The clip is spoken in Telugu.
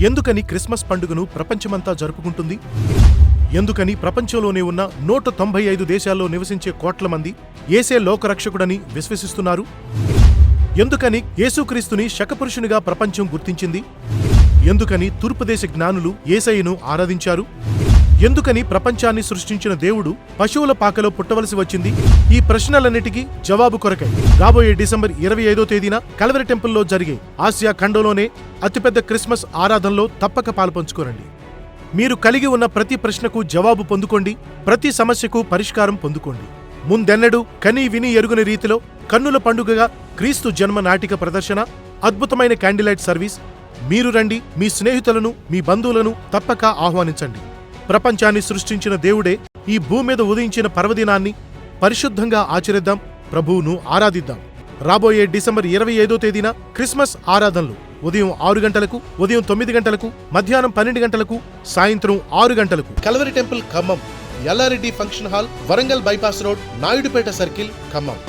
ఎందుకని క్రిస్మస్ పండుగను ప్రపంచమంతా జరుపుకుంటుంది? ఎందుకని ప్రపంచంలోనే ఉన్న 195 దేశాల్లో నివసించే కోట్ల మంది యేసే లోకరక్షకుడని విశ్వసిస్తున్నారు? ఎందుకని యేసుక్రీస్తుని శకపురుషునిగా ప్రపంచం గుర్తించింది? ఎందుకని తూర్పుదేశ జ్ఞానులు యేసయ్యను ఆరాధించారు? ఎందుకని ప్రపంచాన్ని సృష్టించిన దేవుడు పశువుల పాకలో పుట్టవలసి వచ్చింది? ఈ ప్రశ్నలన్నిటికీ జవాబు కొరకై రాబోయే డిసెంబర్ 25వ తేదీన కల్వరి టెంపుల్లో జరిగే ఆసియా ఖండంలోనే అతిపెద్ద క్రిస్మస్ ఆరాధనలో తప్పక పాల్పంచుకోరండి. మీరు కలిగి ఉన్న ప్రతి ప్రశ్నకు జవాబు పొందుకోండి, ప్రతి సమస్యకు పరిష్కారం పొందుకోండి. ముందెన్నడూ కనీ విని ఎరుగని రీతిలో కన్నుల పండుగగా క్రీస్తు జన్మ నాటిక ప్రదర్శన, అద్భుతమైన క్యాండిలైట్ సర్వీస్. మీరు రండి, మీ స్నేహితులను, మీ బంధువులను తప్పక ఆహ్వానించండి. ప్రపంచాన్ని సృష్టించిన దేవుడే ఈ భూమి మీద ఉదయించిన పర్వదినాన్ని పరిశుద్ధంగా ఆచరిద్దాం, ప్రభువును ఆరాధిద్దాం. రాబోయే డిసెంబర్ 25వ తేదీన క్రిస్మస్ ఆరాధనలు ఉదయం 6 గంటలకు, ఉదయం 9 గంటలకు, మధ్యాహ్నం 12 గంటలకు, సాయంత్రం 6 గంటలకు Calvary temple Khammam, Yellareddy function hall, Warangal bypass road, Naidupeta circle, Khammam.